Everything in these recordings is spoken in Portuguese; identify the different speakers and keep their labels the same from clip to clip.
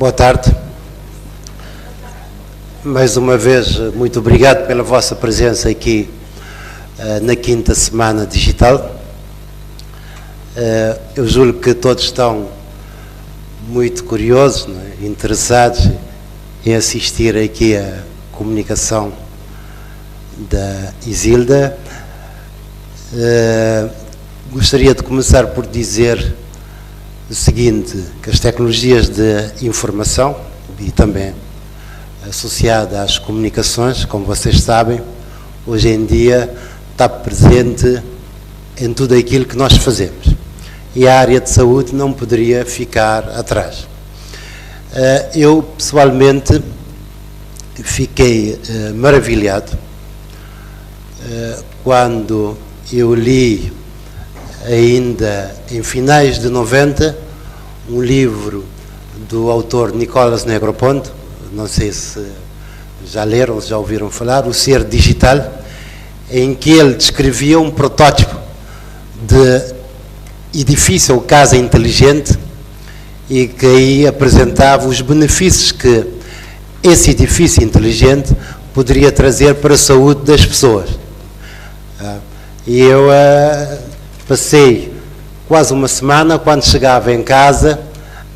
Speaker 1: Boa tarde. Mais uma vez, muito obrigado pela vossa presença aqui na quinta semana digital. Eu julgo que todos estão muito curiosos, interessados em assistir aqui à comunicação da Isilda. Gostaria de começar por dizer o seguinte, que as tecnologias de informação e também associada às comunicações, como vocês sabem, hoje em dia está presente em tudo aquilo que nós fazemos. E a área de saúde não poderia ficar atrás. Eu, pessoalmente, fiquei maravilhado quando eu li, ainda em finais de 90, um livro do autor Nicolas Negroponte, não sei se já leram, já ouviram falar, O Ser Digital, em que ele descrevia um protótipo de edifício ou casa inteligente e que aí apresentava os benefícios que esse edifício inteligente poderia trazer para a saúde das pessoas. E eu passei quase uma semana, quando chegava em casa,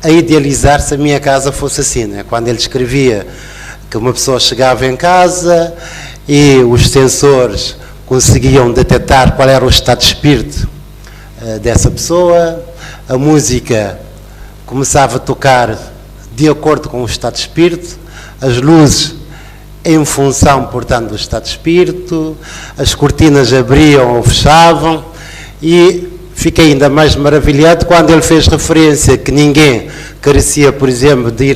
Speaker 1: a idealizar se a minha casa fosse assim, né? Quando ele descrevia que uma pessoa chegava em casa e os sensores conseguiam detectar qual era o estado de espírito dessa pessoa, a música começava a tocar de acordo com o estado de espírito, as luzes em função, portanto, do estado de espírito, as cortinas abriam ou fechavam, e fiquei ainda mais maravilhado quando ele fez referência que ninguém carecia, por exemplo, de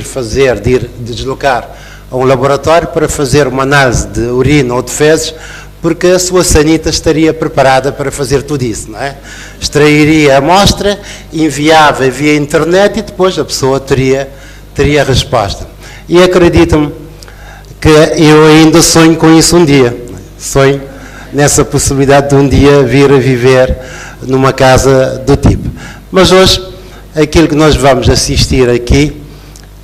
Speaker 1: deslocar a um laboratório para fazer uma análise de urina ou de fezes, porque a sua sanita estaria preparada para fazer tudo isso, não é? Extrairia a amostra, enviava via internet e depois a pessoa teria a resposta. E acreditam-me que eu ainda sonho com isso um dia. Sonho nessa possibilidade de um dia vir a viver numa casa do tipo. Mas hoje, aquilo que nós vamos assistir aqui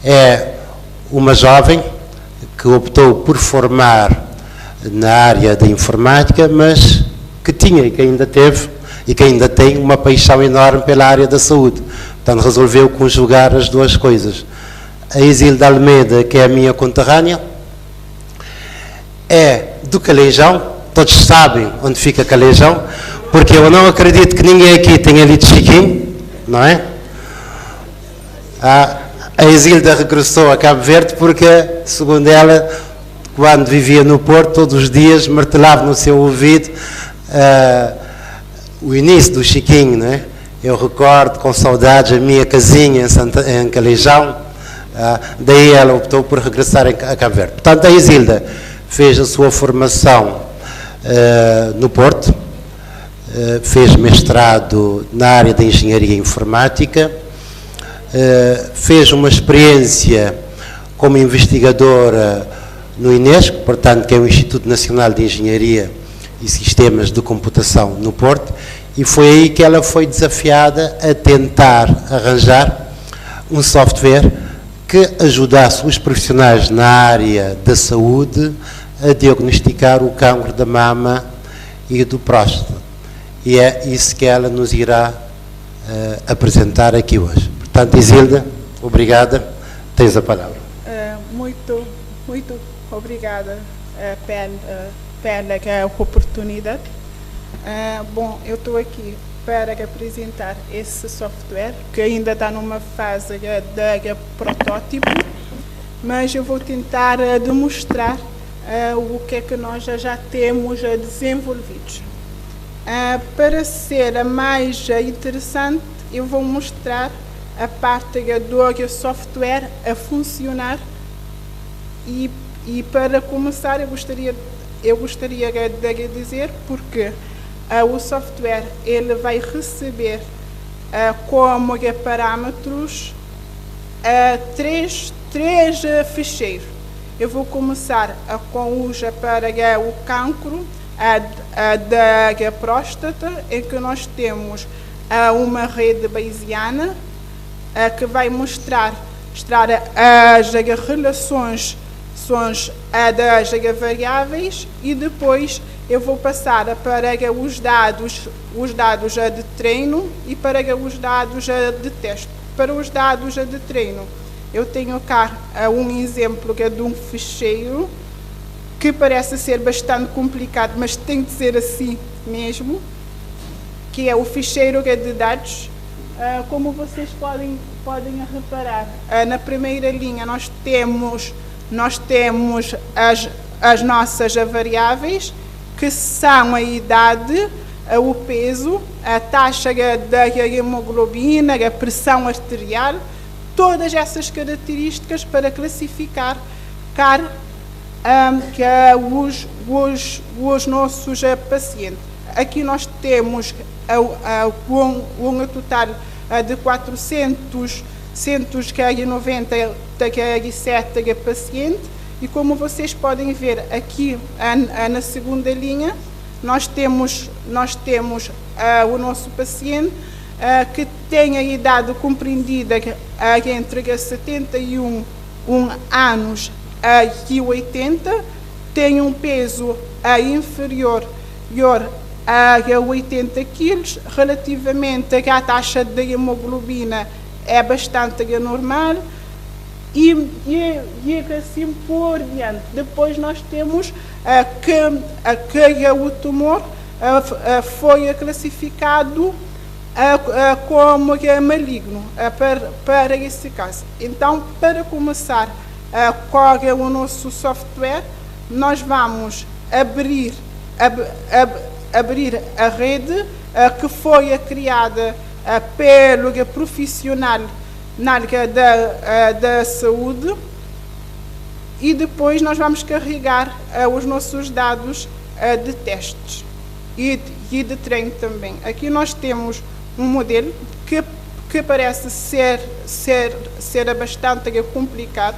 Speaker 1: é uma jovem que optou por formar na área da informática, mas que tinha e que ainda teve e que ainda tem uma paixão enorme pela área da saúde. Portanto, resolveu conjugar as duas coisas. A Isilda Almeida, que é a minha conterrânea, é do Calejão. Todos sabem onde fica Calejão, porque eu não acredito que ninguém aqui tenha lido Chiquinho, não é? A Isilda regressou a Cabo Verde porque, segundo ela, quando vivia no Porto, todos os dias martelava no seu ouvido o início do Chiquinho, não é? Eu recordo com saudades a minha casinha em Calejão, daí ela optou por regressar a Cabo Verde. Portanto, a Isilda fez a sua formação no Porto, fez mestrado na área da engenharia informática, fez uma experiência como investigadora no INESC, portanto, que é o Instituto Nacional de Engenharia e Sistemas de Computação no Porto, e foi aí que ela foi desafiada a tentar arranjar um software que ajudasse os profissionais na área da saúde a diagnosticar o cancro da mama e do próstata. E é isso que ela nos irá apresentar aqui hoje. Portanto, Isilda, obrigada, tens a palavra.
Speaker 2: Muito obrigada pela oportunidade. Bom, eu estou aqui para apresentar esse software, que ainda está numa fase de protótipo, mas eu vou tentar demonstrar o que é que nós já temos desenvolvido. Para ser mais interessante, eu vou mostrar a parte do software a funcionar e para começar eu gostaria de dizer porque o software ele vai receber como parâmetros três ficheiros. Eu vou começar com os para o cancro da próstata, em que nós temos uma rede bayesiana que vai mostrar as relações das variáveis e depois eu vou passar para os dados de treino e para os dados de teste. Para os dados de treino, eu tenho cá um exemplo que é de um ficheiro que parece ser bastante complicado, mas tem de ser assim mesmo, que é o ficheiro de dados. Como vocês podem reparar, na primeira linha nós temos as nossas variáveis, que são a idade, o peso, a taxa da hemoglobina, a pressão arterial, todas essas características para classificar os nossos pacientes. Aqui nós temos um total de 497 pacientes e como vocês podem ver aqui na segunda linha nós temos o nosso paciente que tem a idade compreendida entre 71 anos e 80, tem um peso inferior a 80 quilos, relativamente à taxa de hemoglobina é bastante normal e assim por diante. Depois nós temos que o tumor foi classificado como maligno para esse caso. Então, para começar qual é o nosso software, nós vamos abrir a rede que foi criada pelo profissional na área da saúde e depois nós vamos carregar os nossos dados de testes e de treino também. Aqui nós temos um modelo que parece ser bastante complicado,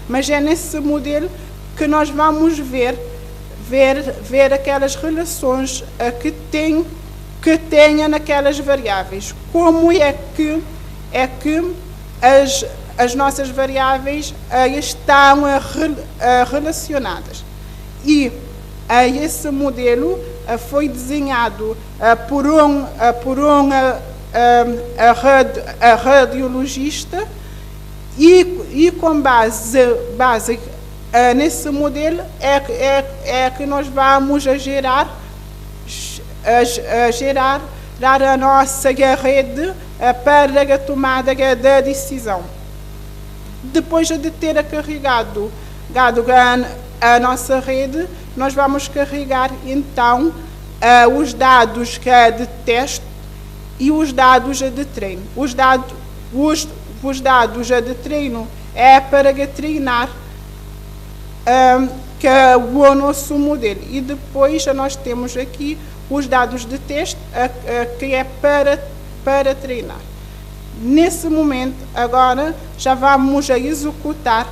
Speaker 2: mas é nesse modelo que nós vamos ver aquelas relações que tenha naquelas variáveis. Como é que as nossas variáveis estão relacionadas. E esse modelo foi desenhado por um radiologista e com base nesse modelo é que nós vamos gerar a nossa rede para a tomada da decisão. Depois de ter carregado a nossa rede, nós vamos carregar então os dados de teste e os dados de treino. Os dados de treino é para treinar que é o nosso modelo. E depois nós temos aqui os dados de teste que é para treinar. Nesse momento, agora, já vamos executar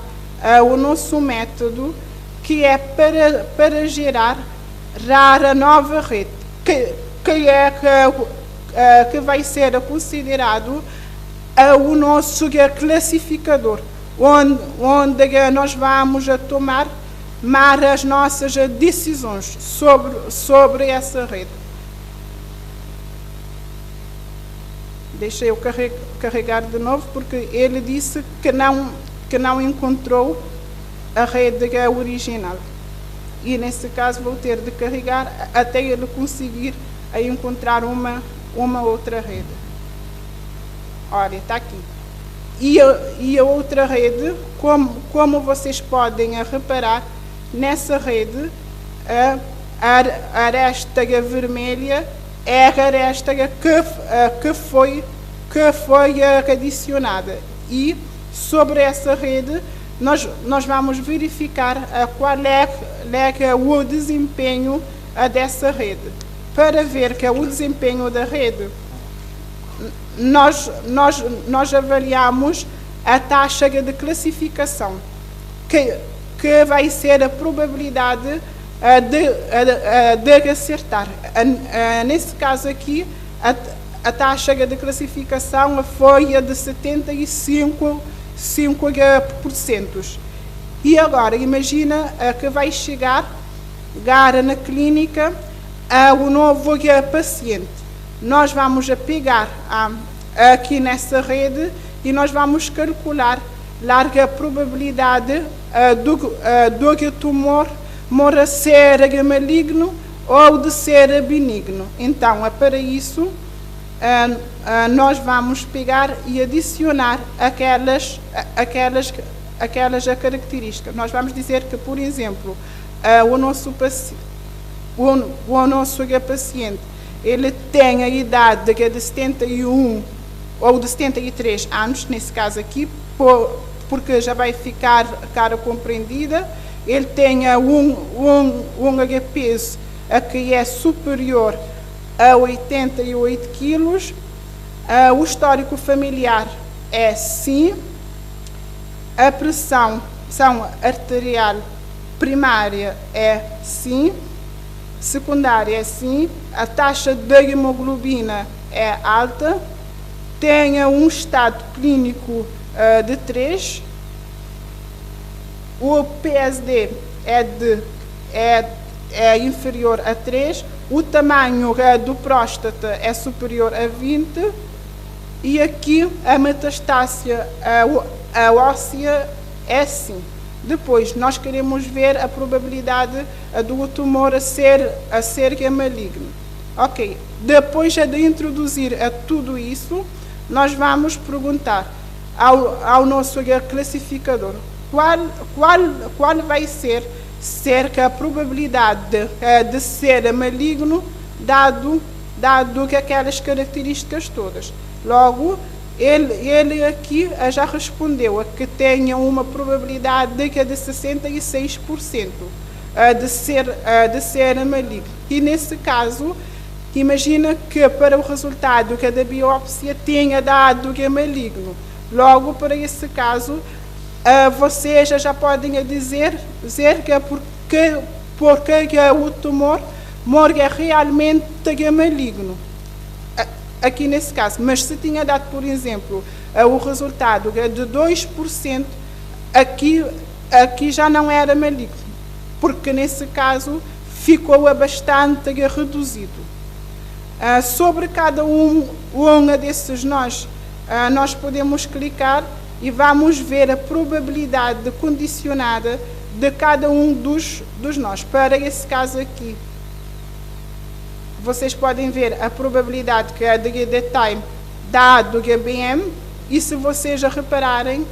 Speaker 2: o nosso método que é para gerar a nova rede, que vai ser considerado o nosso classificador, onde nós vamos tomar as nossas decisões sobre essa rede. Deixa eu carregar de novo, porque ele disse que não encontrou a rede original. E nesse caso vou ter de carregar até ele conseguir encontrar uma outra rede. Olha, está aqui. E a outra rede, como vocês podem reparar, nessa rede, a aresta vermelha é a aresta que foi adicionada. E sobre essa rede, nós vamos verificar qual é o desempenho dessa rede. Para ver que é o desempenho da rede, nós avaliamos a taxa de classificação, que vai ser a probabilidade de acertar. Nesse caso aqui, a taxa de classificação foi de 75%. 5%. E agora, imagina que vai chegar na clínica o novo paciente. Nós vamos pegar aqui nessa rede e nós vamos calcular a probabilidade do tumor ser maligno ou de ser benigno. Então, para isso, nós vamos pegar e adicionar aquelas características. Nós vamos dizer que, por exemplo, o nosso paciente, ele tem a idade de 71 ou de 73 anos, nesse caso aqui, porque já vai ficar cara compreendida. Ele tem um peso que é superior a 88 quilos. O histórico familiar é sim. A pressão arterial primária é sim. Secundária é sim. A taxa de hemoglobina é alta. Tem um estado clínico de 3. O PSD é inferior a 3. O tamanho do próstata é superior a 20. E aqui a metastásia óssea é sim. Depois, nós queremos ver a probabilidade do tumor a ser maligno. Ok. Depois de introduzir tudo isso, nós vamos perguntar ao nosso classificador qual vai ser a probabilidade de ser maligno, dado que aquelas características todas. Logo, ele aqui já respondeu que tenha uma probabilidade de 66% de ser maligno. E nesse caso, imagina que para o resultado que a da biópsia tenha dado que é maligno. Logo, para esse caso, vocês já podem dizer que é porque o tumor é realmente maligno. Aqui nesse caso, mas se tinha dado, por exemplo, o resultado de 2%, aqui já não era maligno, porque nesse caso ficou bastante reduzido. Sobre cada um desses nós podemos clicar e vamos ver a probabilidade condicionada de cada um dos nós. Para esse caso aqui, vocês podem ver a probabilidade que é de time dado que é BM, e se vocês repararem,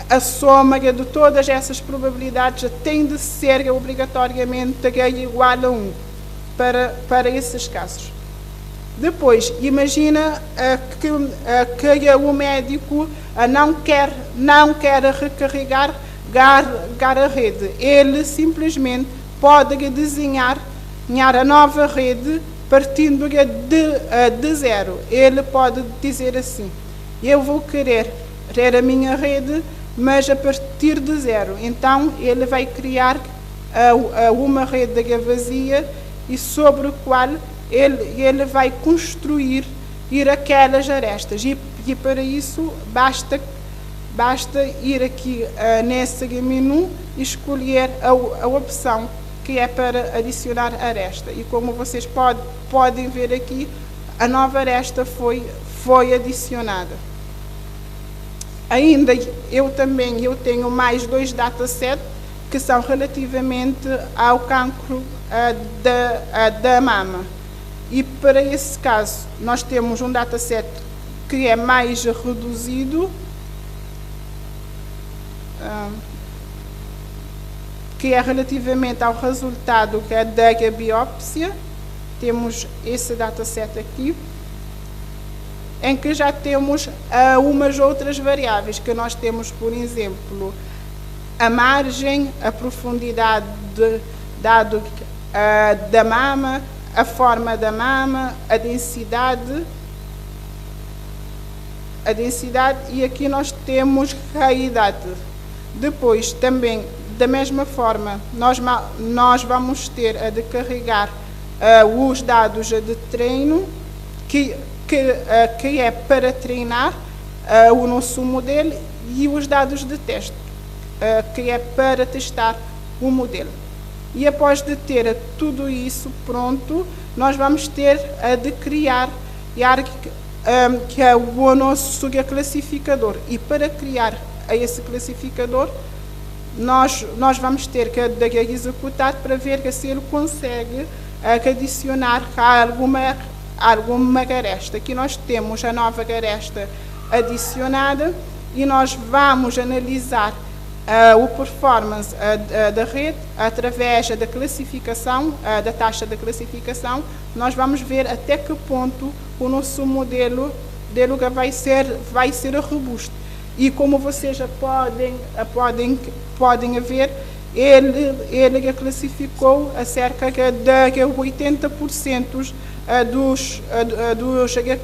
Speaker 2: a soma de todas essas probabilidades tem de ser obrigatoriamente igual a 1 para esses casos. Depois, imagina que o médico não quer recarregar a rede. Ele simplesmente pode desenhar a nova rede partindo de zero. Ele pode dizer assim: eu vou querer a minha rede, mas a partir de zero. Então, ele vai criar uma rede vazia e sobre o qual ele vai construir aquelas arestas. E para isso, basta ir aqui nesse menu e escolher a opção que é para adicionar aresta. E como vocês podem ver aqui, a nova aresta foi adicionada. Ainda eu tenho mais 2 datasets que são relativamente ao cancro da mama. E para esse caso, nós temos um dataset que é mais reduzido, que é relativamente ao resultado que é da biópsia. Temos esse dataset aqui, em que já temos umas outras variáveis, que nós temos, por exemplo, a margem, a profundidade da mama, a forma da mama, a densidade, e aqui nós temos a idade. Depois, também, da mesma forma, nós vamos ter de carregar os dados de treino, que é para treinar o nosso modelo, e os dados de teste, que é para testar o modelo. E após de ter tudo isso pronto, nós vamos ter de criar que é o nosso classificador. E para criar esse classificador, nós vamos ter que executar para ver se ele consegue adicionar alguma garesta. Aqui nós temos a nova garesta adicionada e nós vamos analisar o performance da rede através da classificação, da taxa de classificação. Nós vamos ver até que ponto o nosso modelo vai ser robusto. E como vocês já podem ver, ele classificou a cerca de 80% dos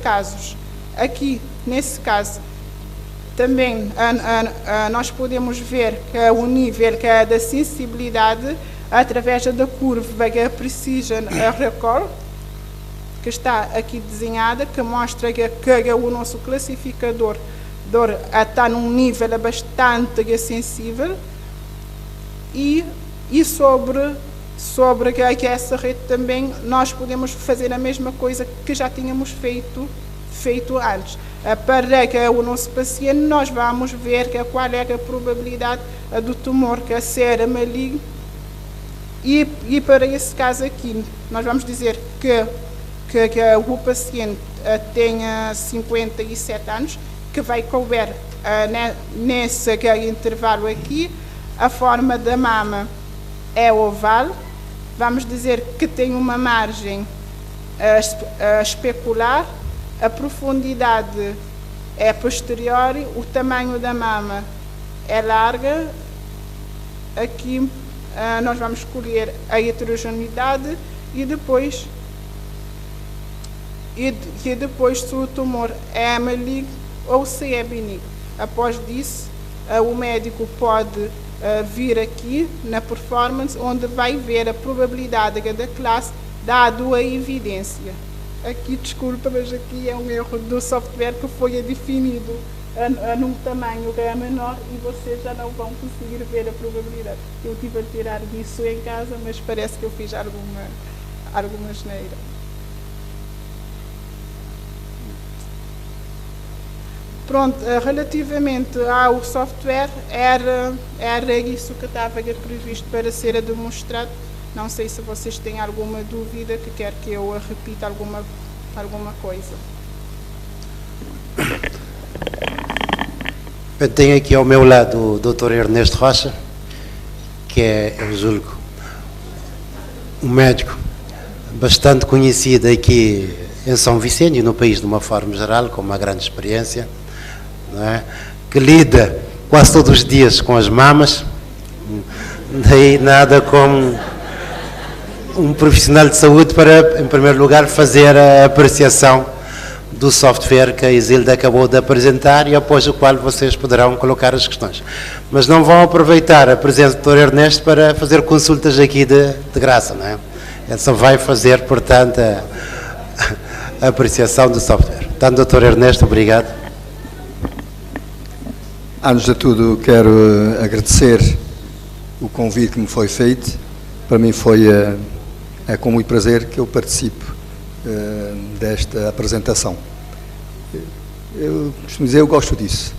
Speaker 2: casos. Aqui, nesse caso, também nós podemos ver que o nível da sensibilidade através da curva Precision Recall, que está aqui desenhada, que mostra que o nosso classificador está num nível bastante sensível. E sobre que essa rede também nós podemos fazer a mesma coisa que já tínhamos feito antes. Para que o nosso paciente, nós vamos ver qual é a probabilidade do tumor ser maligno. E para esse caso aqui, nós vamos dizer que o paciente tenha 57 anos, que vai couber nesse intervalo aqui. A forma da mama é oval. Vamos dizer que tem uma margem especular. A profundidade é posterior, o tamanho da mama é larga. Aqui nós vamos escolher a heterogeneidade e depois se o tumor é maligno ou se é benigno. Após disso, o médico pode vir aqui na performance, onde vai ver a probabilidade de cada classe dado a evidência. Aqui, desculpa, mas aqui é um erro do software que foi definido num tamanho que é menor e vocês já não vão conseguir ver a probabilidade. Eu estive a tirar disso em casa, mas parece que eu fiz alguma asneira. Pronto, relativamente ao software, era isso que estava previsto para ser demonstrado. Não sei se vocês têm alguma dúvida, que quer que eu repita alguma coisa.
Speaker 1: Eu tenho aqui ao meu lado o Dr. Ernesto Rocha, que é, eu julgo, um médico bastante conhecido aqui em São Vicente e no país de uma forma geral, com uma grande experiência, não é? Que lida quase todos os dias com as mamas, daí nada como um profissional de saúde para, em primeiro lugar, fazer a apreciação do software que a Isilda acabou de apresentar e após o qual vocês poderão colocar as questões. Mas não vão aproveitar a presença do Dr. Ernesto para fazer consultas aqui de graça, não é? Ele só vai fazer, portanto, a apreciação do software. Portanto, Dr. Ernesto, obrigado.
Speaker 3: Antes de tudo, quero agradecer o convite que me foi feito. Para mim é com muito prazer que eu participo desta apresentação. Eu costumo dizer, eu gosto disso.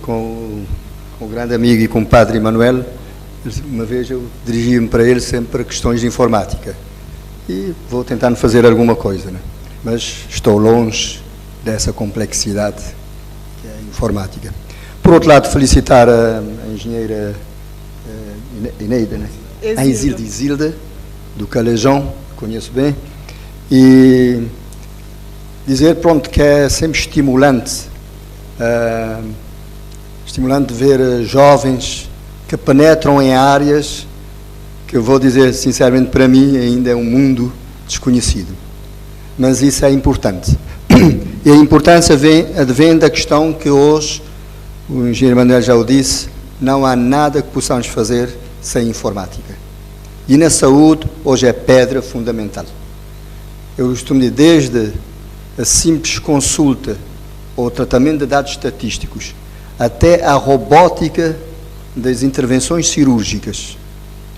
Speaker 3: Com o grande amigo e com o padre Emanuel, uma vez eu dirigi-me para ele sempre para questões de informática. E vou tentando fazer alguma coisa, né? Mas estou longe dessa complexidade que é a informática. Por outro lado, felicitar a engenheira Ineida, né? A Isilda, do Calejão, conheço bem, e dizer, pronto, que é sempre estimulante ver jovens que penetram em áreas que eu vou dizer sinceramente, para mim ainda é um mundo desconhecido, mas isso é importante. E a importância advém da questão que hoje, o engenheiro Manuel já o disse, não há nada que possamos fazer sem informática. E na saúde, hoje é pedra fundamental. Eu costumo dizer, desde a simples consulta ou tratamento de dados estatísticos, até a robótica das intervenções cirúrgicas.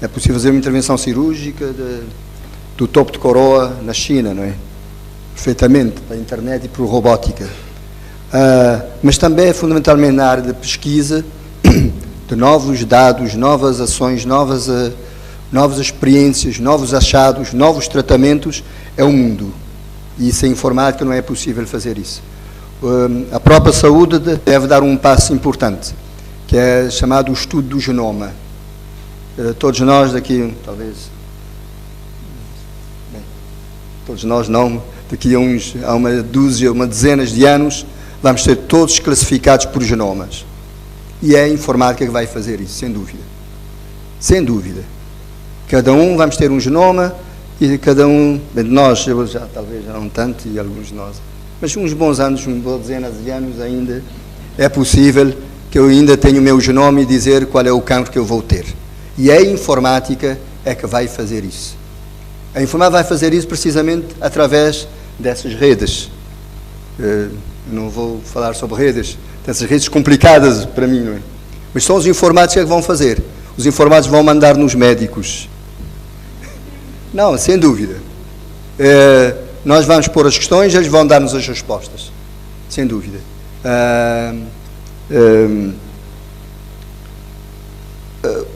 Speaker 3: É possível fazer uma intervenção cirúrgica do topo de coroa na China, não é? Perfeitamente, pela internet e por robótica. Mas também, fundamentalmente, na área de pesquisa, de novos dados, novas ações, novas experiências, novos achados, novos tratamentos, é o mundo. E sem informática não é possível fazer isso. A própria saúde deve dar um passo importante, que é chamado o estudo do genoma. Todos nós daqui, talvez, bem, todos nós não, daqui a uma dezena de anos, vamos ser todos classificados por genomas. E é a informática que vai fazer isso, sem dúvida. Sem dúvida. Cada um vamos ter um genoma e cada um, bem, de nós, eu já, talvez já não tanto, e alguns de nós, mas uns bons anos, umas dezenas de anos ainda, é possível que eu ainda tenha o meu genoma e dizer qual é o cancro que eu vou ter. E a informática é que vai fazer isso. A informática vai fazer isso precisamente através dessas redes. Não vou falar sobre redes, dessas redes complicadas para mim, não é? Mas são os informáticos que vão fazer. Os informáticos vão mandar nos médicos. Não, sem dúvida. Nós vamos pôr as questões, eles vão dar-nos as respostas. Sem dúvida.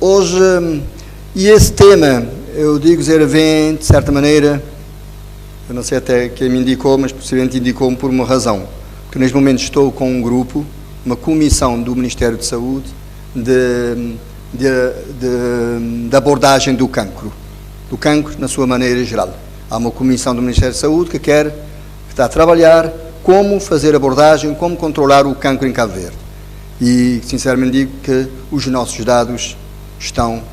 Speaker 3: Hoje, e esse tema, eu digo, vem, de certa maneira, eu não sei até quem me indicou, mas possivelmente indicou-me por uma razão. Porque neste momento estou com um grupo, uma comissão do Ministério de Saúde, de abordagem do cancro na sua maneira geral. Há uma comissão do Ministério da Saúde que está a trabalhar como fazer abordagem, como controlar o cancro em Cabo Verde. E, sinceramente, digo que os nossos dados estão...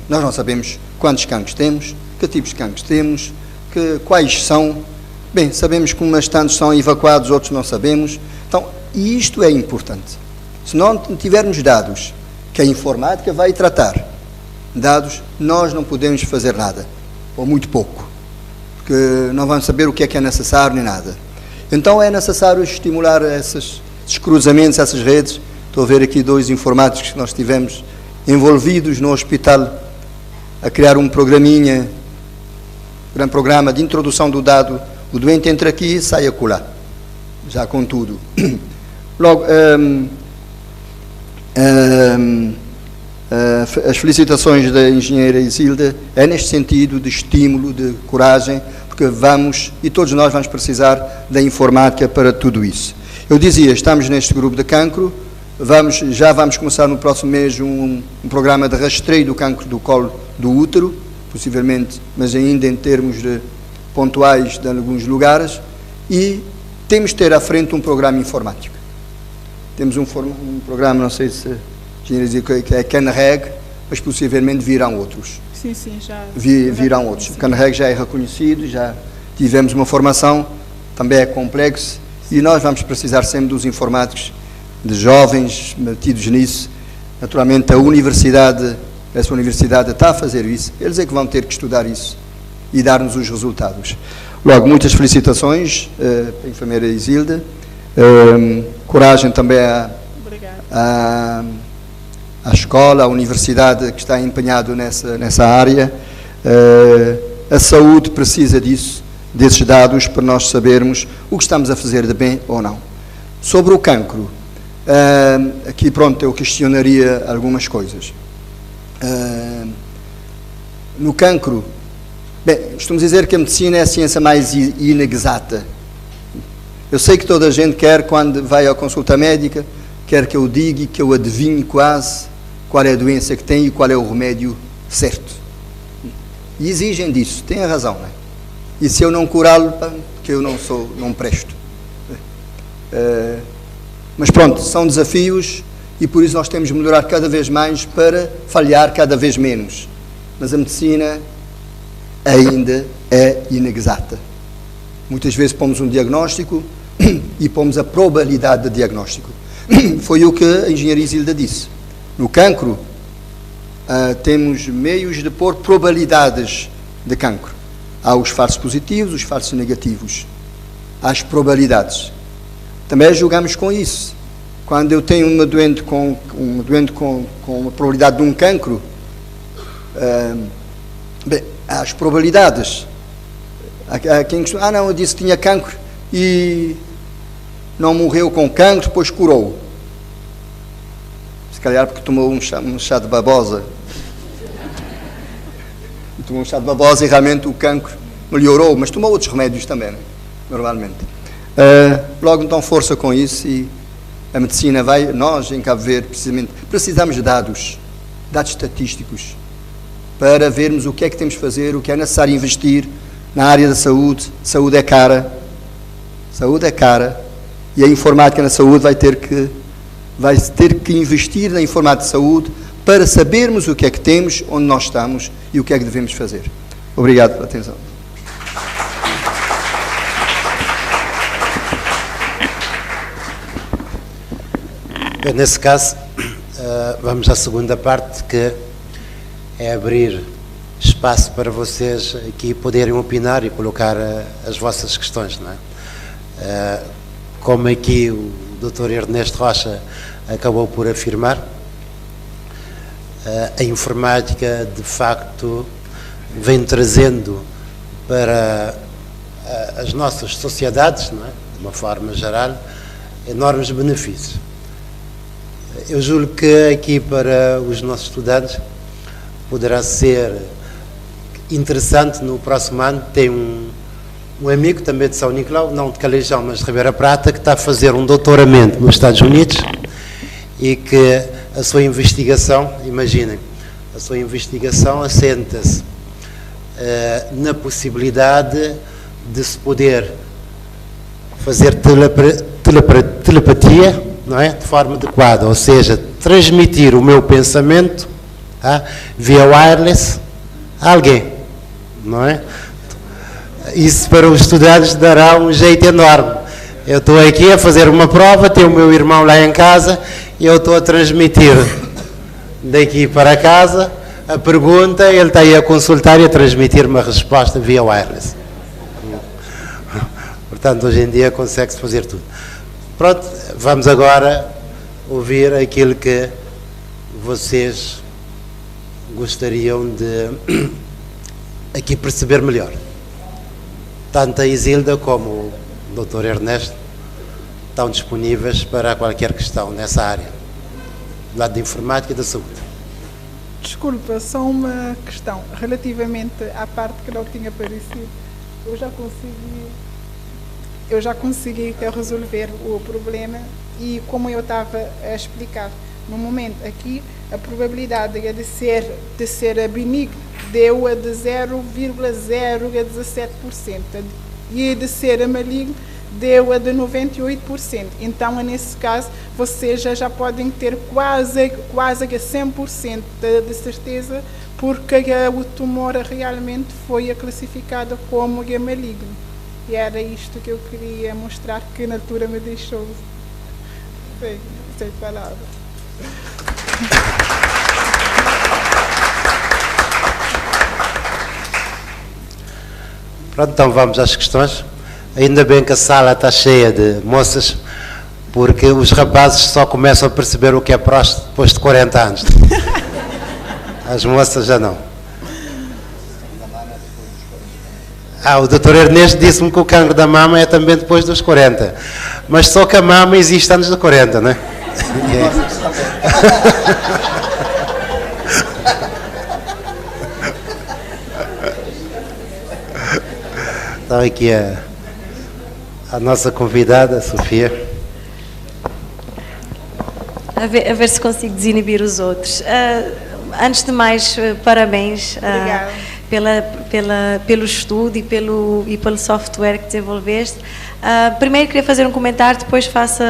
Speaker 3: Nós não sabemos quantos cancros temos, que tipos de cancros temos, quais são. Bem, sabemos que umas tantos são evacuados, outros não sabemos. Então, e isto é importante. Se não tivermos dados que a informática vai tratar, dados, nós não podemos fazer nada, ou muito pouco, porque não vamos saber o que é necessário nem nada. Então é necessário estimular esses cruzamentos, essas redes. Estou a ver aqui 2 informáticos que nós tivemos envolvidos no hospital a criar um programinha, um programa de introdução do dado. O doente entra aqui e sai acolá, já com tudo. Logo, as felicitações da engenheira Isilda é neste sentido de estímulo, de coragem, porque e todos nós vamos precisar da informática para tudo isso. Eu dizia, estamos neste grupo de cancro, já vamos começar no próximo mês um programa de rastreio do cancro do colo do útero, possivelmente, mas ainda em termos pontuais de alguns lugares, e temos de ter à frente um programa informático. Temos um programa, não sei se que é CanReg, mas possivelmente virão outros.
Speaker 2: Sim, já.
Speaker 3: Virão outros. O CanReg já é reconhecido, já tivemos uma formação, também é complexo, e nós vamos precisar sempre dos informáticos, de jovens metidos nisso. Naturalmente, essa universidade está a fazer isso, eles é que vão ter que estudar isso e dar-nos os resultados. Logo, muitas felicitações à enfermeira Isilda, coragem também à escola, à universidade que está empenhado nessa área. A saúde precisa desses dados para nós sabermos o que estamos a fazer de bem ou não. Sobre o cancro, aqui pronto, eu questionaria algumas coisas. No cancro, bem, costumo dizer que a medicina é a ciência mais inexata. Eu sei que toda a gente quer, quando vai à consulta médica, quer que eu diga, que eu adivinhe quase qual é a doença que tem e qual é o remédio certo. E exigem disso, têm a razão, não é? E se eu não curá-lo, que eu não presto. Mas pronto, são desafios e por isso nós temos de melhorar cada vez mais para falhar cada vez menos. Mas a medicina ainda é inexata. Muitas vezes pomos um diagnóstico e pomos a probabilidade de diagnóstico. Foi o que a engenheira Isilda disse. No cancro, temos meios de pôr probabilidades de cancro. Há os falsos positivos, os falsos negativos. Há as probabilidades. Também jogamos com isso. quando eu tenho uma doente com uma probabilidade de um cancro, bem, há as probabilidades. Há quem costuma, não, eu disse que tinha cancro e não morreu com cancro, depois curou. Se calhar porque tomou um chá de babosa. Tomou um chá de babosa e realmente o cancro melhorou, mas tomou outros remédios também, né? Normalmente. Logo então força com isso e a medicina vai, nós em Cabo Verde precisamente, precisamos de dados estatísticos, para vermos o que é que temos de fazer, o que é necessário investir na área da saúde. Saúde é cara, e a informática na saúde vai ter que investir na informática de saúde para sabermos o que é que temos, onde nós estamos e o que é que devemos fazer. Obrigado pela atenção.
Speaker 1: Bem, nesse caso, vamos à segunda parte, que é abrir espaço para vocês aqui poderem opinar e colocar as vossas questões, não é? Como aqui o Dr. Ernesto Rocha acabou por afirmar, a informática de facto vem trazendo para as nossas sociedades, não é? De uma forma geral, enormes benefícios. Eu julgo que aqui para os nossos estudantes poderá ser interessante no próximo ano. Tem um amigo também de São Nicolau, não de Calejão, mas de Ribeira Prata, que está a fazer um doutoramento nos Estados Unidos e que a sua investigação, imaginem, a sua investigação assenta-se na possibilidade de se poder fazer telepatia, não é? De forma adequada, ou seja, transmitir o meu pensamento via wireless a alguém, não é? Isso para os estudantes dará um jeito enorme. Eu estou aqui a fazer uma prova, tenho o meu irmão lá em casa e eu estou a transmitir daqui para casa a pergunta, ele está aí a consultar e a transmitir uma resposta via wireless. Portanto, hoje em dia consegue-se fazer tudo. Pronto, vamos agora ouvir aquilo que vocês gostariam de aqui perceber melhor. Tanto a Isilda como o Dr. Ernesto estão disponíveis para qualquer questão nessa área, do lado da informática e da saúde.
Speaker 2: Desculpa, só uma questão. Relativamente à parte que não tinha aparecido, eu já consegui resolver o problema e, como eu estava a explicar, no momento aqui, a probabilidade de ser benigno deu a de 0,017% e de ser maligno deu a de 98%. Então, nesse caso, vocês já podem ter quase a 100% de certeza, porque o tumor realmente foi classificado como maligno. E era isto que eu queria mostrar, que na altura me deixou sem palavras.
Speaker 1: Pronto, então vamos às questões. Ainda bem que a sala está cheia de moças, porque os rapazes só começam a perceber o que é próstata depois de 40 anos. As moças já não. O Dr. Ernesto disse-me que o cancro da mama é também depois dos 40. Mas só que a mama existe antes de 40, não é? Então aqui a nossa convidada, a Sofia.
Speaker 4: A ver se consigo desinibir os outros. Antes de mais, parabéns pelo estudo e pelo software que desenvolveste. Primeiro queria fazer um comentário, depois faço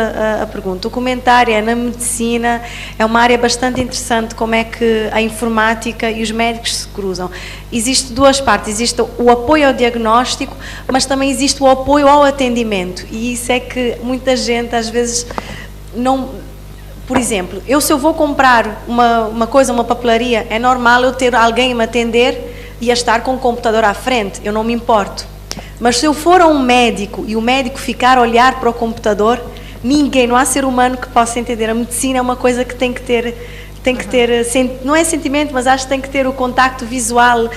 Speaker 4: a pergunta. O comentário é: na medicina é uma área bastante interessante, como é que a informática e os médicos se cruzam. Existe duas partes: existe o apoio ao diagnóstico, mas também existe o apoio ao atendimento, e isso é que muita gente às vezes não... Por exemplo, se eu vou comprar uma coisa, uma papelaria, é normal eu ter alguém a me atender e a estar com o computador à frente, eu não me importo. Mas se eu for a um médico e o médico ficar a olhar para o computador, ninguém, não há ser humano que possa entender. A medicina é uma coisa que tem que ter, não é sentimento, mas acho que tem que ter o contacto visual,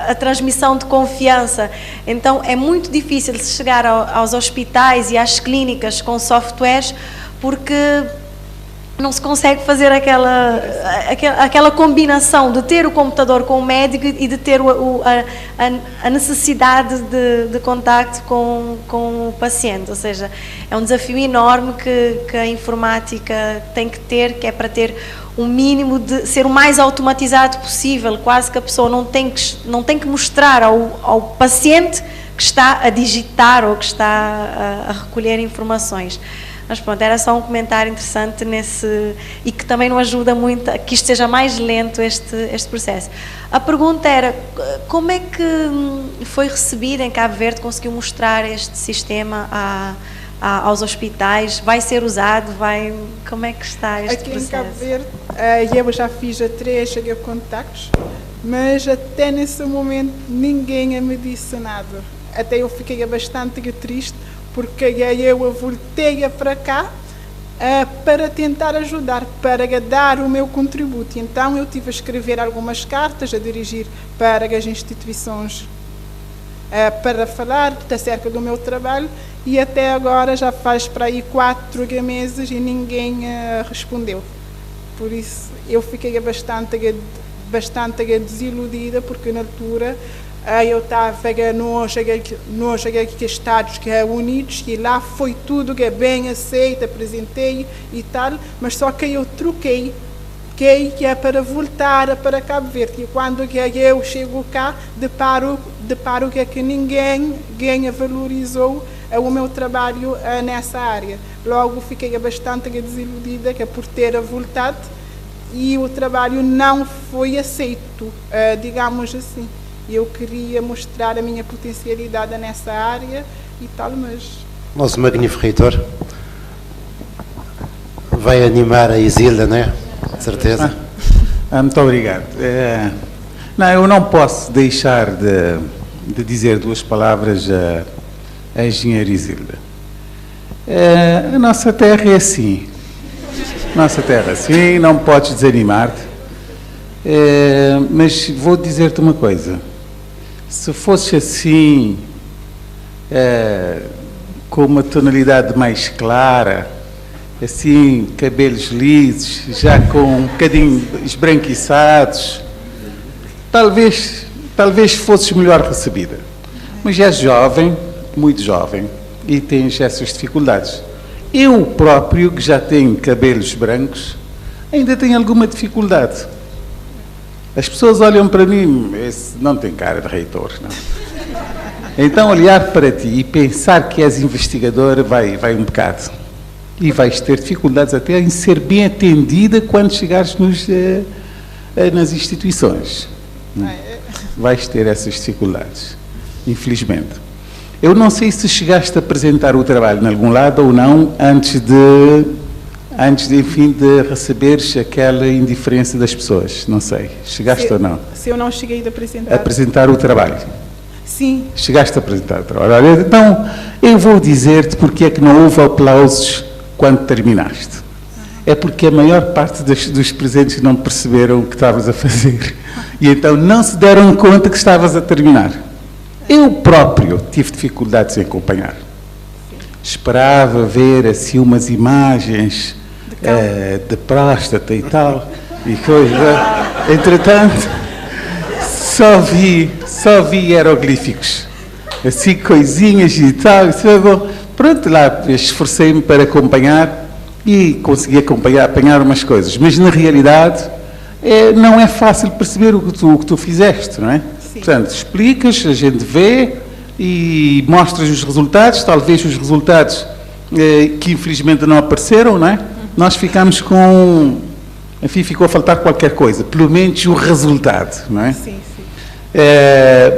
Speaker 4: a transmissão de confiança. Então é muito difícil se chegar aos hospitais e às clínicas com softwares, porque não se consegue fazer aquela combinação de ter o computador com o médico e de ter a necessidade de contacto com o paciente. Ou seja, é um desafio enorme que a informática tem que ter, que é para ter um mínimo de ser o mais automatizado possível, quase que a pessoa não tem que mostrar ao paciente que está a digitar ou que está a recolher informações. Mas pronto, era só um comentário interessante e que também não ajuda muito a que isto seja mais lento este processo. A pergunta era, como é que foi recebido em Cabo Verde, conseguiu mostrar este sistema aos hospitais? Vai ser usado? Como é que está este processo?
Speaker 2: Aqui em Cabo Verde, eu já fiz a 3 contactos, mas até nesse momento ninguém me disse nada. Até eu fiquei bastante triste, porque eu voltei para cá para tentar ajudar, para dar o meu contributo. Então eu tive a escrever algumas cartas, a dirigir para as instituições para falar acerca do meu trabalho, e até agora já faz para aí 4 meses e ninguém respondeu. Por isso eu fiquei bastante desiludida, porque na altura eu estava nos Estados Unidos e lá foi tudo bem aceito, apresentei e tal, mas só que eu troquei, que é para voltar para Cabo Verde. E quando eu chego cá, deparo que ninguém valorizou o meu trabalho nessa área. Logo fiquei bastante desiludida por ter voltado e o trabalho não foi aceito, digamos assim. Eu queria mostrar a minha potencialidade nessa área e tal, mas...
Speaker 1: Nosso magnífico reitor vai animar a Isilda, não é? De certeza.
Speaker 5: Muito obrigado. Não, eu não posso deixar de dizer 2 palavras à engenheira Isilda. A nossa terra é assim. Nossa terra é assim, não podes desanimar-te. Mas vou dizer-te uma coisa. Se fosse assim, com uma tonalidade mais clara, assim, cabelos lisos, já com um bocadinho esbranquiçados, talvez fosses melhor recebida. Mas és jovem, muito jovem, e tens essas dificuldades. Eu próprio, que já tenho cabelos brancos, ainda tenho alguma dificuldade. As pessoas olham para mim, esse não tem cara de reitor, não. Então, olhar para ti e pensar que és investigador vai um bocado. E vais ter dificuldades até em ser bem atendida quando chegares nas instituições. Vais ter essas dificuldades, infelizmente. Eu não sei se chegaste a apresentar o trabalho em algum lado ou não, antes enfim, de receberes aquela indiferença das pessoas. Não sei. Chegaste ou não?
Speaker 2: Se eu não cheguei a apresentar.
Speaker 5: Apresentar o trabalho.
Speaker 2: Sim.
Speaker 5: Chegaste a apresentar o trabalho. Olha, então, eu vou dizer-te porque é que não houve aplausos quando terminaste. É porque a maior parte dos presentes não perceberam o que estavas a fazer. E então não se deram conta que estavas a terminar. Eu próprio tive dificuldades em acompanhar. Esperava ver assim umas imagens de próstata e tal, e coisa. Entretanto, só vi hieroglíficos, assim coisinhas e tal. Pronto, lá esforcei-me para acompanhar e consegui apanhar umas coisas, mas na realidade não é fácil perceber o que tu fizeste, não é? Sim. Portanto, explicas, a gente vê e mostras os resultados, talvez os resultados que infelizmente não apareceram, não é? Nós ficamos com... Enfim, ficou a faltar qualquer coisa, pelo menos o resultado, não é? Sim, sim.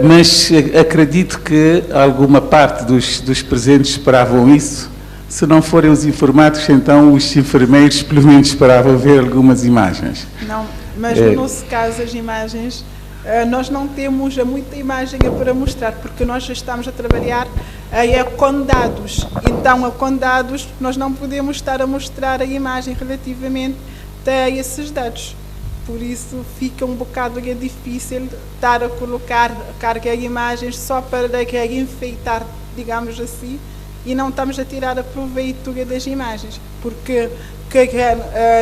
Speaker 5: Mas acredito que alguma parte dos presentes esperavam isso. Se não forem os informáticos, então os enfermeiros pelo menos esperavam ver algumas imagens.
Speaker 2: Não, mas no nosso caso as imagens... nós não temos muita imagem para mostrar, porque nós já estamos a trabalhar com dados. Então, com dados, nós não podemos estar a mostrar a imagem relativamente a esses dados. Por isso, fica um bocado difícil estar a colocar carga de imagens só para enfeitar, digamos assim, e não estamos a tirar a proveito das imagens. Porque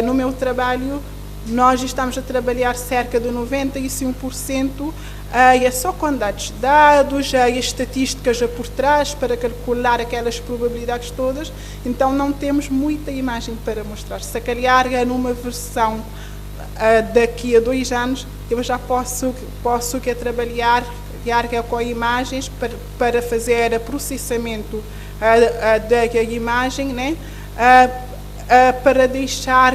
Speaker 2: no meu trabalho, nós estamos a trabalhar cerca de 95% é só com dados, estatísticas por trás para calcular aquelas probabilidades todas, então não temos muita imagem para mostrar. Se calhar numa versão daqui a 2 anos, eu já posso trabalhar com imagens para fazer processamento da imagem, né? Para deixar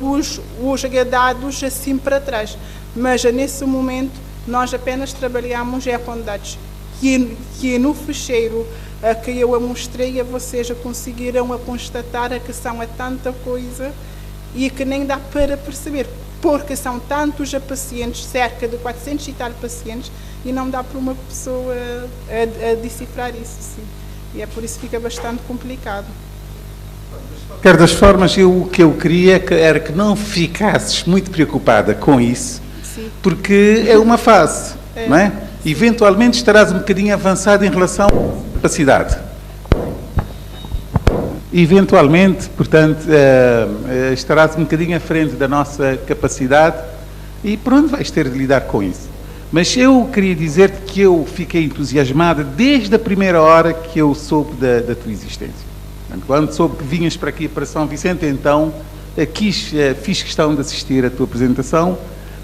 Speaker 2: os dados assim para trás. Mas nesse momento nós apenas trabalhamos com dados que no fecheiro que eu mostrei, vocês já conseguiram constatar que são tanta coisa e que nem dá para perceber, porque são tantos pacientes, cerca de 400 e tal pacientes, e não dá para uma pessoa a decifrar isso, sim. E é por isso que fica bastante complicado.
Speaker 5: De qualquer das formas, o que eu queria era que não ficasses muito preocupada com isso, sim, porque é uma fase, não é? Sim. Eventualmente estarás um bocadinho avançado em relação à capacidade. Eventualmente, portanto, estarás um bocadinho à frente da nossa capacidade e pronto, vais ter de lidar com isso. Mas eu queria dizer-te que eu fiquei entusiasmada desde a primeira hora que eu soube da tua existência. Quando soube que vinhas para aqui, para São Vicente, então fiz questão de assistir à tua apresentação,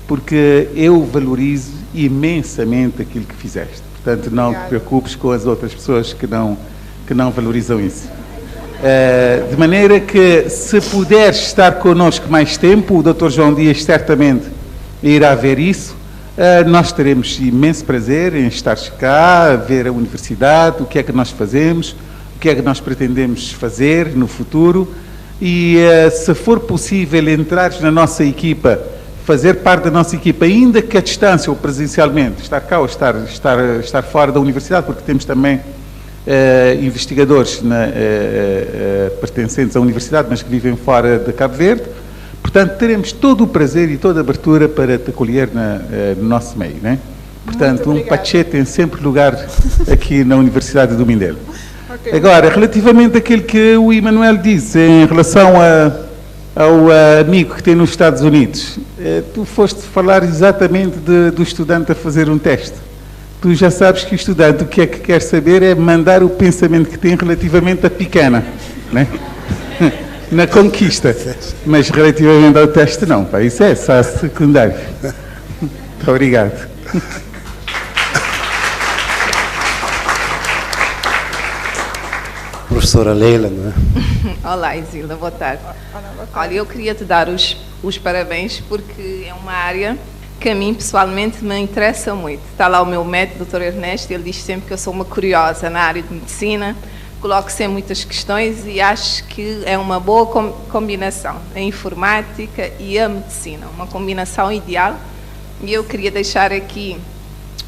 Speaker 5: porque eu valorizo imensamente aquilo que fizeste. Portanto, não te preocupes com as outras pessoas que não valorizam isso. De maneira que, se puderes estar connosco mais tempo, o Dr. João Dias certamente irá ver isso. Nós teremos imenso prazer em estar cá, a ver a universidade, o que é que nós fazemos, o que é que nós pretendemos fazer no futuro e, se for possível, entrares na nossa equipa, fazer parte da nossa equipa, ainda que à distância ou presencialmente, estar cá ou estar fora da universidade, porque temos também investigadores pertencentes à universidade, mas que vivem fora de Cabo Verde. Portanto, teremos todo o prazer e toda a abertura para te acolher no nosso meio, né? Portanto, um Pachê tem sempre lugar aqui na Universidade do Mindelo. Okay. Agora, relativamente àquilo que o Emanuel disse em relação ao amigo que tem nos Estados Unidos, tu foste falar exatamente do estudante a fazer um teste. Tu já sabes que o estudante o que é que quer saber é mandar o pensamento que tem relativamente à pequena, né? Na conquista, mas relativamente ao teste não, pá, isso é só secundário. Muito obrigado.
Speaker 1: Professora Leila, não é?
Speaker 6: Olá, Isilda, boa tarde. Olha, eu queria te dar os parabéns, porque é uma área que a mim pessoalmente me interessa muito. Está lá o meu médico, o Dr. Ernesto, ele diz sempre que eu sou uma curiosa na área de medicina, coloco sempre muitas questões e acho que é uma boa combinação, a informática e a medicina, uma combinação ideal. E eu queria deixar aqui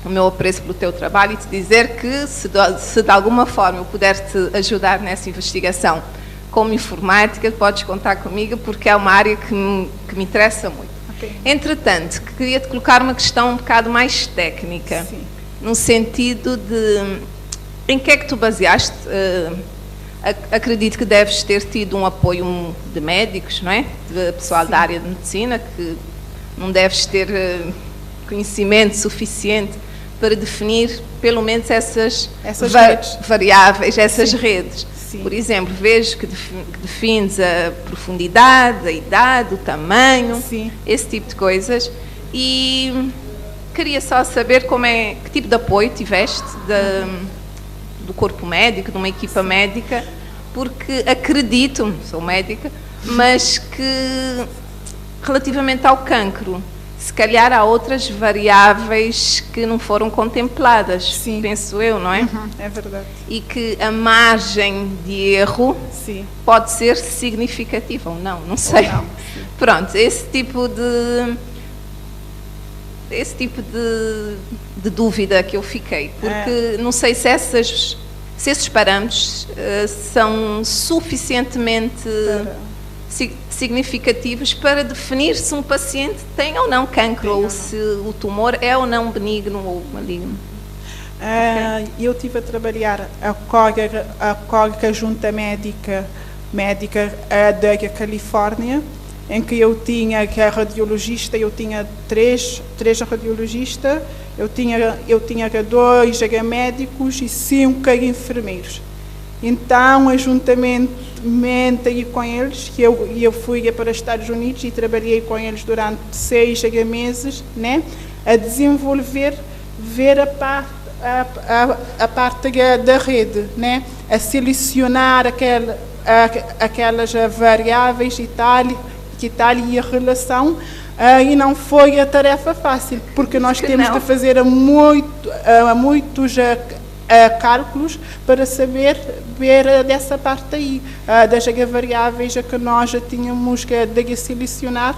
Speaker 6: o meu apreço pelo teu trabalho e te dizer que se de alguma forma eu puder te ajudar nessa investigação como informática, podes contar comigo, porque é uma área que me interessa muito. Okay. Entretanto, queria te colocar uma questão um bocado mais técnica. Sim. No sentido de em que é que tu baseaste? Acredito que deves ter tido um apoio de médicos, não é? De pessoal Sim. da área de medicina, que não deves ter conhecimento suficiente para definir pelo menos essas variáveis, essas Sim. redes. Sim. Por exemplo, vejo que defines a profundidade, a idade, o tamanho, Sim. esse tipo de coisas. E queria só saber que tipo de apoio tiveste do corpo médico, de uma equipa médica, porque acredito, sou médica, mas que relativamente ao cancro, se calhar há outras variáveis que não foram contempladas, Sim. penso eu, não é?
Speaker 2: Uhum, é verdade.
Speaker 6: E que a margem de erro
Speaker 2: Sim.
Speaker 6: pode ser significativa ou não sei. Ou não. Pronto, esse tipo de dúvida que eu fiquei, porque não sei se se esses parâmetros são suficientemente significativos para definir se um paciente tem ou não cancro, ou se o tumor é ou não benigno ou maligno.
Speaker 2: Eu estive a trabalhar a COGA Junta Médica da Califórnia, em que eu tinha que a radiologista, eu tinha três radiologistas, eu tinha 2 médicos e 5 enfermeiros. Então, juntamente com eles, que eu fui para os Estados Unidos e trabalhei com eles durante 6 meses, né, a desenvolver, ver a parte da rede, né, a selecionar aquelas variáveis e tal, e a relação, e não foi a tarefa fácil, porque nós temos de fazer muitos cálculos para saber ver dessa parte aí, das variáveis que nós já tínhamos de selecionar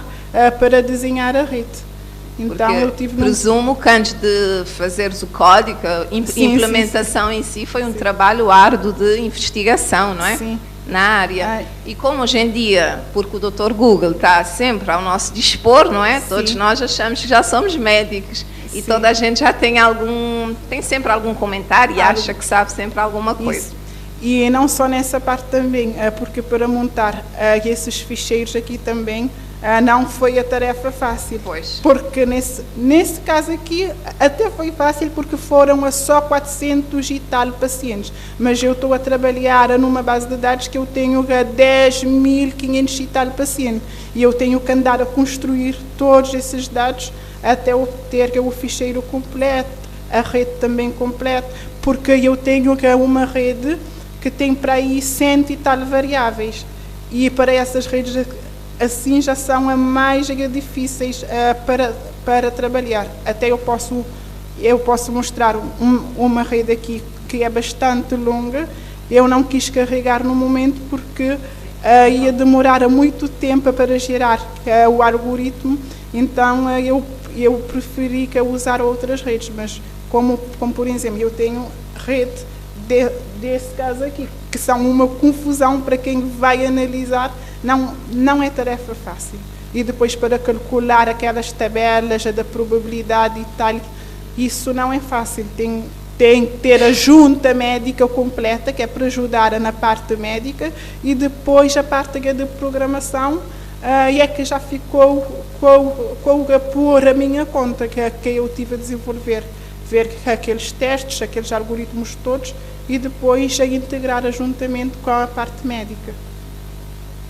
Speaker 2: para desenhar a rede. Então, eu tive
Speaker 6: presumo que antes de fazeres o código, a implementação em si foi um trabalho árduo de investigação, não é?
Speaker 2: Sim.
Speaker 6: Na área. E como hoje em dia, porque o Dr. Google está sempre ao nosso dispor, não é? Sim. Todos nós achamos que já somos médicos. E toda a gente já tem sempre algum comentário e acha que sabe sempre alguma coisa.
Speaker 2: Isso. E não só nessa parte também, porque para montar esses ficheiros aqui também não foi a tarefa fácil.
Speaker 6: Pois.
Speaker 2: Porque nesse caso aqui até foi fácil, porque foram só 400 e tal pacientes. Mas eu estou a trabalhar numa base de dados que eu tenho 10.500 e tal pacientes. E eu tenho que andar a construir todos esses dados até obter o ficheiro completo, a rede também completa, porque eu tenho uma rede que tem para aí 100 e tal variáveis, e para essas redes assim já são mais difíceis para trabalhar. Até eu posso mostrar uma rede aqui que é bastante longa. Eu não quis carregar no momento porque ia demorar muito tempo para gerar o algoritmo, então eu preferi usar outras redes, mas como por exemplo, eu tenho rede desse caso aqui, que são uma confusão para quem vai analisar, não é tarefa fácil. E depois para calcular aquelas tabelas da probabilidade e tal, isso não é fácil, tem que ter a junta médica completa, que é para ajudar na parte médica, e depois a parte de programação, e é que já ficou por a minha conta, que eu tive a desenvolver, ver aqueles testes, aqueles algoritmos todos, e depois a integrar juntamente com a parte médica.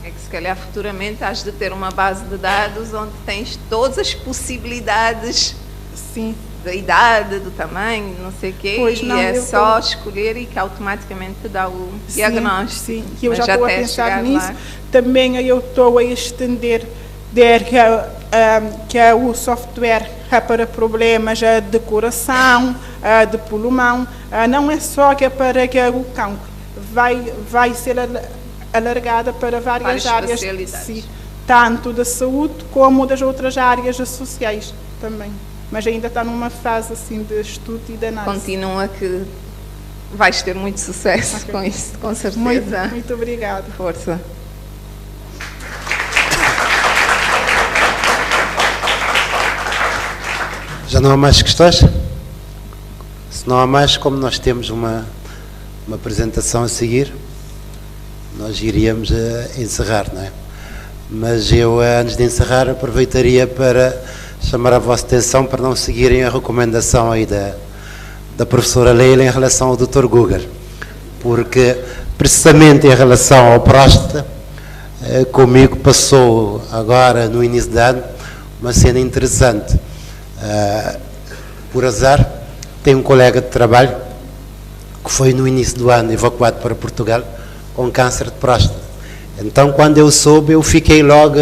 Speaker 6: É que se calhar futuramente has de ter uma base de dados onde tens todas as possibilidades.
Speaker 2: Sim.
Speaker 6: Da idade, do tamanho, não sei o quê,
Speaker 2: pois não,
Speaker 6: é só escolher e que automaticamente te dá o diagnóstico.
Speaker 2: Sim, que eu já estou a pensar nisso. Lá. Também eu estou a estender que é o software para problemas de coração, de pulmão, não é só que é para o cancro, vai ser alargada para várias áreas, sim, tanto da saúde como das outras áreas sociais também. Mas ainda está numa fase assim de estudo e de análise.
Speaker 6: Continua que vais ter muito sucesso com isso, com certeza.
Speaker 2: Muito obrigada.
Speaker 6: Força.
Speaker 1: Já não há mais questões? Se não há mais, como nós temos uma apresentação a seguir, nós iríamos encerrar, não é? Mas eu, antes de encerrar, aproveitaria para chamar a vossa atenção para não seguirem a recomendação aí da professora Leila em relação ao Dr. Google, porque precisamente em relação ao próstata, comigo passou agora no início do ano uma cena interessante. Por azar, tem um colega de trabalho que foi no início do ano evacuado para Portugal com câncer de próstata. Então, quando eu soube, eu fiquei logo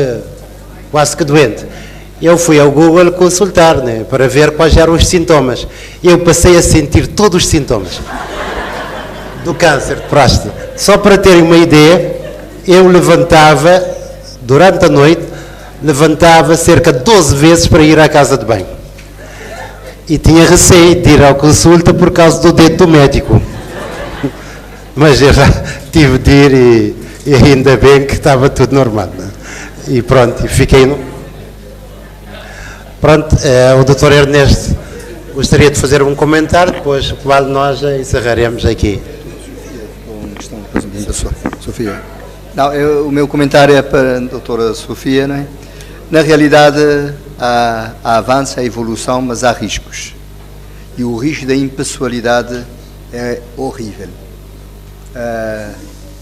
Speaker 1: quase que doente. Eu fui ao Google consultar, né, para ver quais eram os sintomas. E eu passei a sentir todos os sintomas do câncer de próstata. Só para terem uma ideia, eu levantava, durante a noite, levantava cerca de 12 vezes para ir à casa de banho. E tinha receio de ir à consulta por causa do dedo do médico. mas eu já tive de ir e ainda bem que estava tudo normal, né? E pronto, e fiquei no... Pronto, o Dr. Ernesto gostaria de fazer um comentário, depois qual nós encerraremos aqui.
Speaker 3: Sofia. Não, o meu comentário é para a doutora Sofia, né? Na realidade, há avanço, há evolução, mas há riscos. E o risco da impessoalidade é horrível.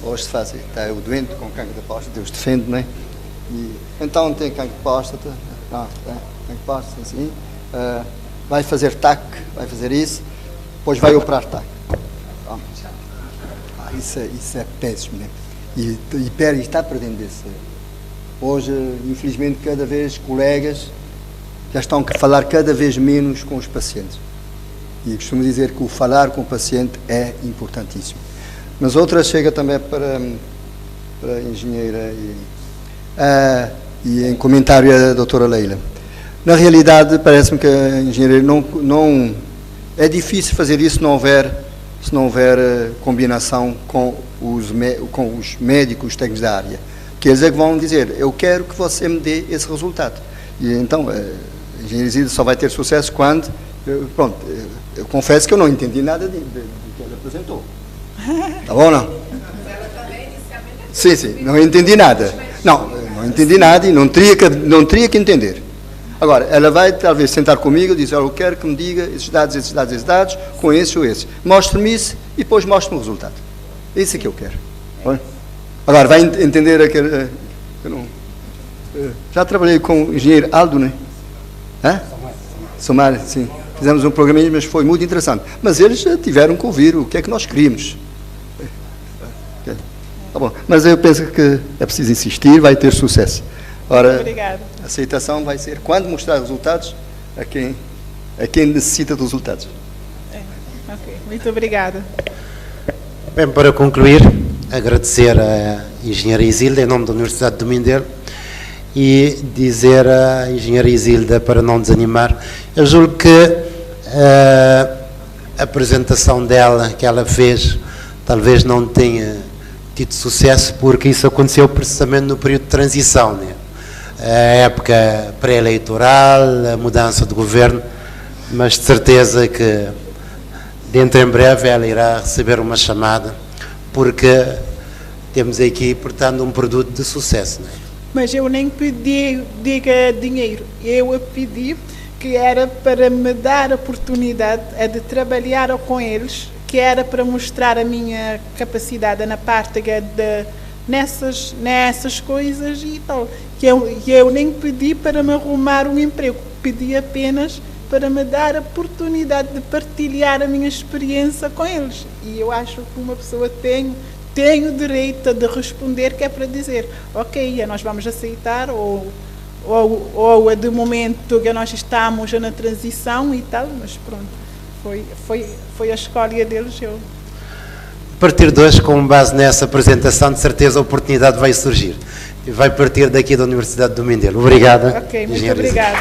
Speaker 3: Hoje se faz, está o doente com cancro da próstata, Deus defende, não é? E, então tem cancro de próstata, cancro de próstata, assim, vai fazer TAC, vai fazer isso, depois vai operar TAC. Isso é péssimo, né? E está perdendo esse. Hoje, infelizmente, cada vez colegas já estão a falar cada vez menos com os pacientes. E costumo dizer que o falar com o paciente é importantíssimo. Mas outra chega também para a engenheira e em comentário a doutora Leila. Na realidade, parece-me que a engenheira não é difícil fazer isso se não houver combinação com os médicos, os técnicos da área. Que eles é que vão dizer, eu quero que você me dê esse resultado. E então, a engenharia Isilda só vai ter sucesso quando... Pronto, eu confesso que eu não entendi nada do que ela apresentou. Tá bom, não? Sim, não entendi nada. Não entendi nada e não teria que entender. Agora, ela vai talvez sentar comigo e dizer, eu quero que me diga esses dados, com esse ou esse. Mostre-me isso e depois mostre-me o resultado. É isso que eu quero. Bom? Agora, vai entender aquele... já trabalhei com o engenheiro Aldo, né? Somar, sim. Fizemos um programinha, mas foi muito interessante. Mas eles tiveram que ouvir o que é que nós queríamos. Tá bom. Mas eu penso que é preciso insistir, vai ter sucesso. Ora, a aceitação vai ser quando mostrar resultados a quem necessita dos resultados.
Speaker 2: Ok, muito obrigada.
Speaker 1: Bem, para concluir, agradecer à engenheira Isilda em nome da Universidade do Mindelo e dizer à engenheira Isilda para não desanimar. Eu julgo que a apresentação dela, que ela fez, talvez não tenha tido sucesso porque isso aconteceu precisamente no período de transição, né? A época pré-eleitoral, a mudança de governo, mas de certeza que dentro em breve ela irá receber uma chamada, porque temos aqui, portanto, um produto de sucesso, não é?
Speaker 2: Mas eu nem pedi dinheiro, eu pedi que era para me dar a oportunidade de trabalhar com eles, que era para mostrar a minha capacidade na parte nessas coisas e tal. Que eu nem pedi para me arrumar um emprego, pedi apenas para me dar a oportunidade de partilhar a minha experiência com eles. E eu acho que uma pessoa tem o direito de responder, que é para dizer, ok, nós vamos aceitar, ou de momento que nós estamos na transição e tal, mas pronto, foi a escolha deles.
Speaker 1: A partir de hoje, com base nessa apresentação, de certeza a oportunidade vai surgir. E vai partir daqui da Universidade do Mindelo. Obrigada.
Speaker 2: Ok, muito obrigada.